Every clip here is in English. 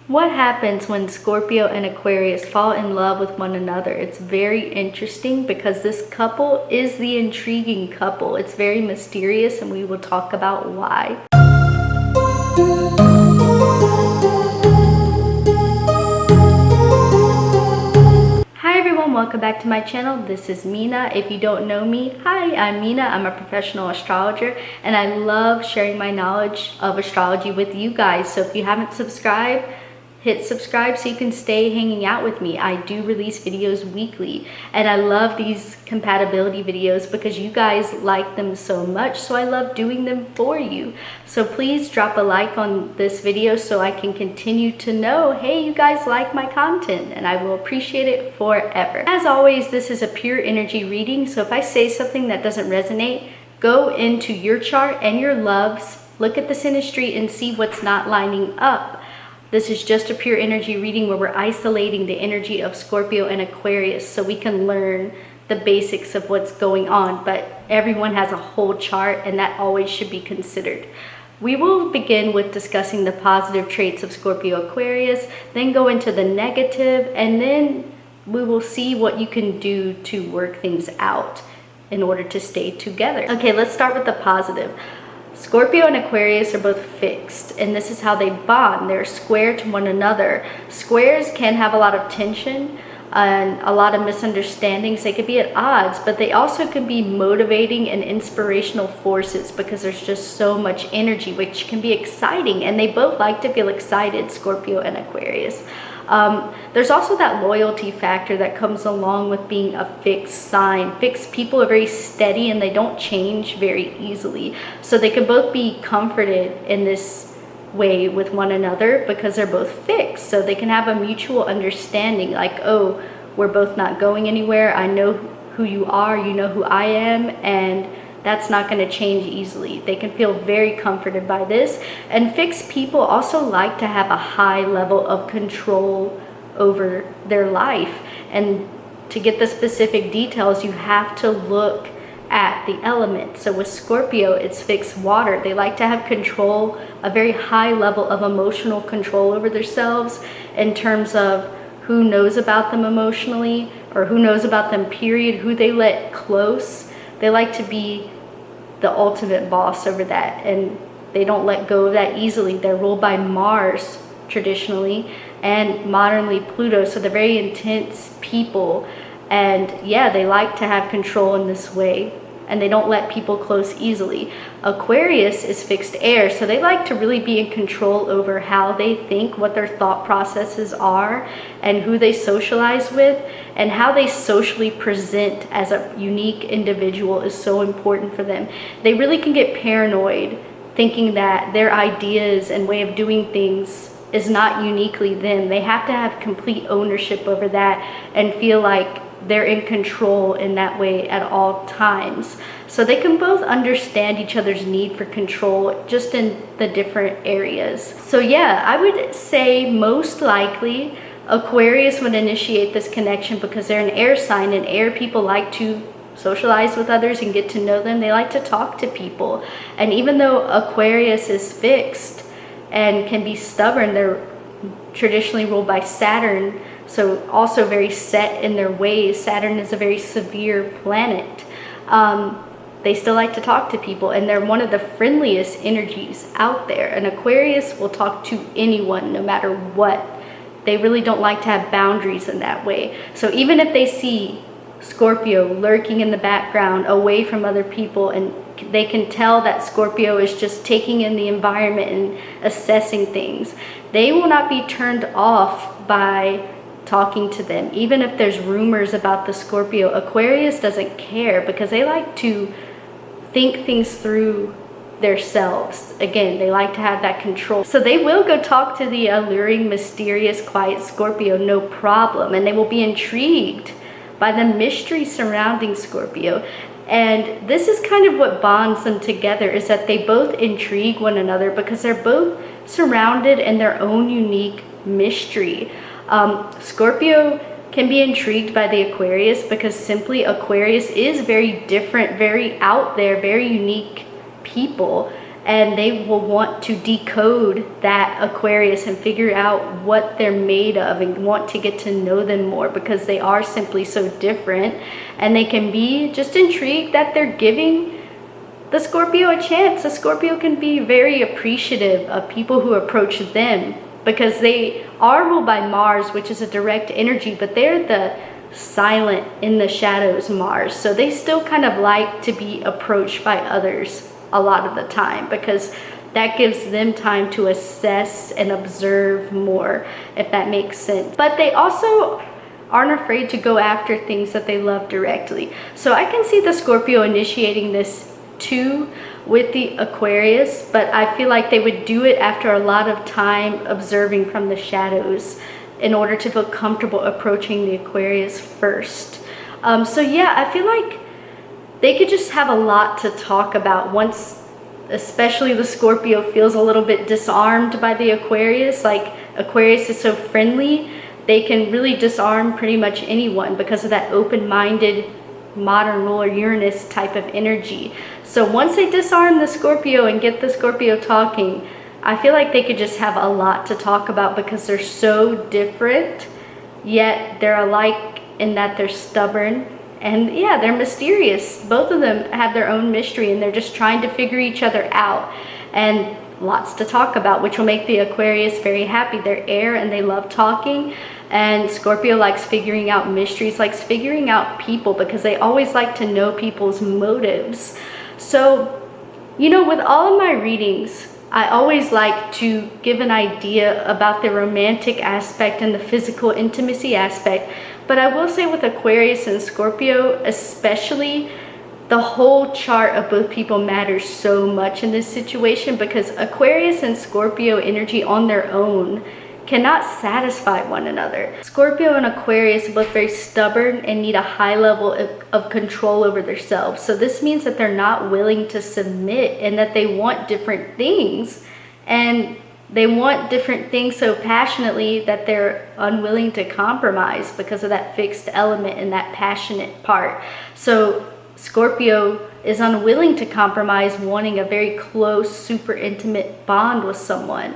What happens when Scorpio and Aquarius fall in love with one another? It's very interesting because this couple is the intriguing couple. It's very mysterious, and we will talk about why. Hi everyone, welcome back to my channel. This is Mina. If you don't know me, hi, I'm Mina. I'm a professional astrologer and I love sharing my knowledge of astrology with you guys. So if you haven't subscribed, hit subscribe so you can stay hanging out with me. I do release videos weekly and I love these compatibility videos because you guys like them so much, so I love doing them for you. So please drop a like on this video so I can continue to know, hey, you guys like my content, and I will appreciate it forever. As always, this is a pure energy reading, so if I say something that doesn't resonate, go into your chart and your loves, look at the synastry and see what's not lining up. This is just a pure energy reading where we're isolating the energy of Scorpio and Aquarius so we can learn the basics of what's going on, but everyone has a whole chart and that always should be considered. We will begin with discussing the positive traits of Scorpio Aquarius, then go into the negative, and then we will see what you can do to work things out in order to stay together. Okay, let's start with the positive. Scorpio and Aquarius are both fixed, and this is how they bond. They're square to one another. Squares can have a lot of tension and a lot of misunderstandings. They could be at odds, but they also can be motivating and inspirational forces because there's just so much energy, which can be exciting, and they both like to feel excited, Scorpio and Aquarius. There's also that loyalty factor that comes along with being a fixed sign. Fixed people are very steady and they don't change very easily. So they can both be comforted in this way with one another because they're both fixed. So they can have a mutual understanding, like, oh, we're both not going anywhere. I know who you are, you know who I am, and that's not going to change easily. They can feel very comforted by this. And fixed people also like to have a high level of control over their life. And to get the specific details, you have to look at the element. So with Scorpio, it's fixed water. They like to have control, a very high level of emotional control over themselves in terms of who knows about them emotionally, or who knows about them, period, who they let close. They like to be the ultimate boss over that, and they don't let go of that easily. They're ruled by Mars traditionally, and modernly Pluto, so they're very intense people, and yeah, they like to have control in this way, and they don't let people close easily. Aquarius is fixed air, so they like to really be in control over how they think, what their thought processes are, and who they socialize with, and how they socially present as a unique individual is so important for them. They really can get paranoid thinking that their ideas and way of doing things is not uniquely them. They have to have complete ownership over that and feel like they're in control in that way at all times. So they can both understand each other's need for control just in the different areas. So yeah, I would say most likely Aquarius would initiate this connection because they're an air sign, and air people like to socialize with others and get to know them. They like to talk to people. And even though Aquarius is fixed and can be stubborn, they're traditionally ruled by Saturn, so also very set in their ways. Saturn is a very severe planet. They still like to talk to people, and they're one of the friendliest energies out there. And Aquarius will talk to anyone no matter what. They really don't like to have boundaries in that way. So even if they see Scorpio lurking in the background away from other people, and they can tell that Scorpio is just taking in the environment and assessing things, they will not be turned off by talking to them. Even if there's rumors about the Scorpio, Aquarius doesn't care because they like to think things through themselves. Again, they like to have that control. So they will go talk to the alluring, mysterious, quiet Scorpio, no problem. And they will be intrigued by the mystery surrounding Scorpio. And this is kind of what bonds them together, is that they both intrigue one another because they're both surrounded in their own unique mystery. Scorpio can be intrigued by the Aquarius because simply Aquarius is very different, very out there, very unique people. and they will want to decode that Aquarius and figure out what they're made of and want to get to know them more, because they are simply so different, and they can be just intrigued that they're giving the Scorpio a chance. A Scorpio can be very appreciative of people who approach them, because they are ruled by Mars, which is a direct energy, but they're the silent, in the shadows Mars. So they still kind of like to be approached by others a lot of the time, because that gives them time to assess and observe more, if that makes sense. But they also aren't afraid to go after things that they love directly. So I can see the Scorpio initiating this too with the Aquarius, but I feel like they would do it after a lot of time observing from the shadows in order to feel comfortable approaching the Aquarius first. So yeah, I feel like they could just have a lot to talk about once, especially the Scorpio feels a little bit disarmed by the Aquarius. Like, Aquarius is so friendly, they can really disarm pretty much anyone because of that open-minded modern ruler Uranus type of energy. So once they disarm the Scorpio and get the Scorpio talking, I feel like they could just have a lot to talk about, because they're so different, yet they're alike in that they're stubborn. And yeah, they're mysterious. Both of them have their own mystery, and they're just trying to figure each other out. And lots to talk about, which will make the Aquarius very happy. They're air and they love talking. And Scorpio likes figuring out mysteries, likes figuring out people, because they always like to know people's motives. So, you know, with all of my readings, I always like to give an idea about the romantic aspect and the physical intimacy aspect. But I will say with Aquarius and Scorpio especially, the whole chart of both people matters so much in this situation, because Aquarius and Scorpio energy on their own cannot satisfy one another. Scorpio and Aquarius are both very stubborn and need a high level of control over themselves. So this means that they're not willing to submit, and that they want different things. And they want different things so passionately that they're unwilling to compromise because of that fixed element and that passionate part. So Scorpio is unwilling to compromise, wanting a very close, super intimate bond with someone.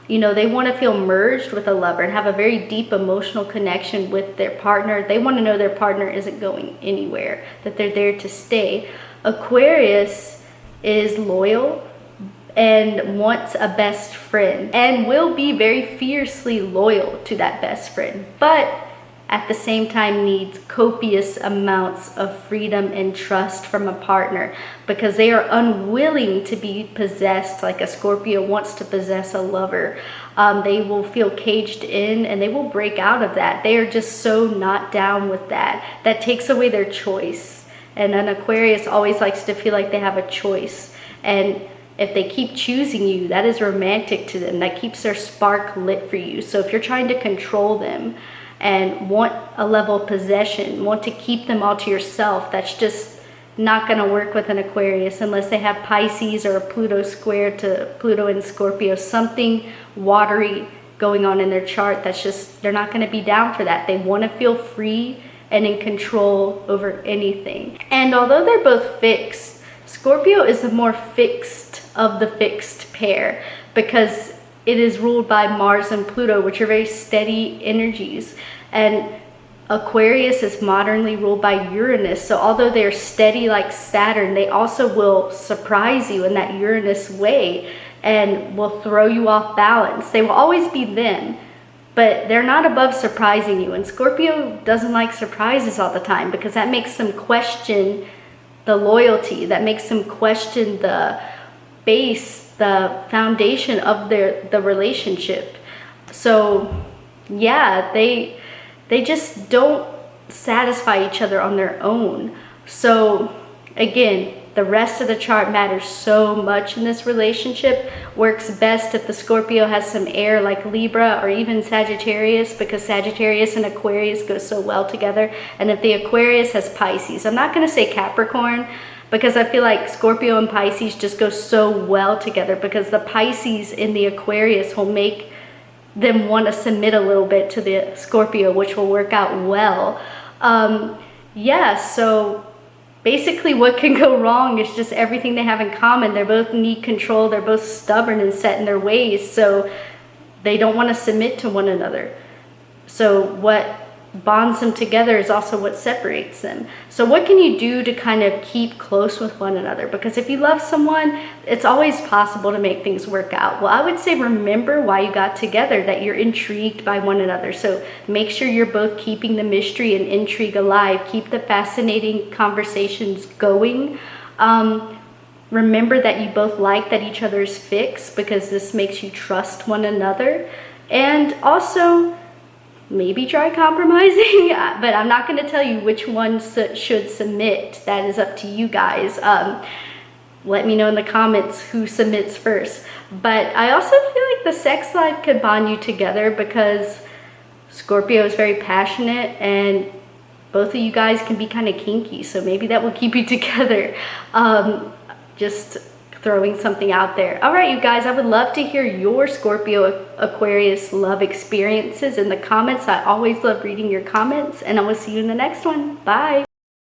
You know, they want to feel merged with a lover and have a very deep emotional connection with their partner. They want to know their partner isn't going anywhere, that they're there to stay. Aquarius is loyal and wants a best friend, and will be very fiercely loyal to that best friend, but at the same time needs copious amounts of freedom and trust from a partner, because they are unwilling to be possessed like a Scorpio wants to possess a lover. They will feel caged in, and they will break out of that. They are just so not down with that. That takes away their choice. And an Aquarius always likes to feel like they have a choice. And if they keep choosing you, that is romantic to them. That keeps their spark lit for you. So if you're trying to control them and want a level of possession, want to keep them all to yourself, that's just not going to work with an Aquarius unless they have Pisces or a Pluto square to Pluto and Scorpio, something watery going on in their chart. That's just, they're not going to be down for that. They want to feel free and in control over anything. And although they're both fixed, Scorpio is the more fixed of the fixed pair, because it is ruled by Mars and Pluto, which are very steady energies. And Aquarius is modernly ruled by Uranus. So although they're steady like Saturn, they also will surprise you in that Uranus way and will throw you off balance. They will always be them, but they're not above surprising you. And Scorpio doesn't like surprises all the time, because that makes them question the loyalty, that makes them question the base, the foundation of the relationship. So yeah, they just don't satisfy each other on their own. So again, the rest of the chart matters so much in this relationship. Works best if the Scorpio has some air like Libra or even Sagittarius, because Sagittarius and Aquarius go so well together. And if the Aquarius has Pisces, I'm not going to say Capricorn, because I feel like Scorpio and Pisces just go so well together, because the Pisces in the Aquarius will make them want to submit a little bit to the Scorpio, which will work out well. Yeah, so basically what can go wrong is just everything they have in common. They both need control. They're both stubborn and set in their ways. So they don't want to submit to one another. So what bonds them together is also what separates them. So what can you do to kind of keep close with one another? Because if you love someone, it's always possible to make things work out. Well, I would say remember why you got together, that you're intrigued by one another. So make sure you're both keeping the mystery and intrigue alive. Keep the fascinating conversations going. Remember that you both like that each other is fixed, because this makes you trust one another. And also, maybe try compromising, but I'm not going to tell you which one should submit. That is up to you guys. Let me know in the comments who submits first. But I also feel like the sex life could bond you together, because Scorpio is very passionate and both of you guys can be kind of kinky. So maybe that will keep you together. Just throwing something out there. All right, you guys, I would love to hear your Scorpio Aquarius love experiences in the comments. I always love reading your comments, and I will see you in the next one. Bye.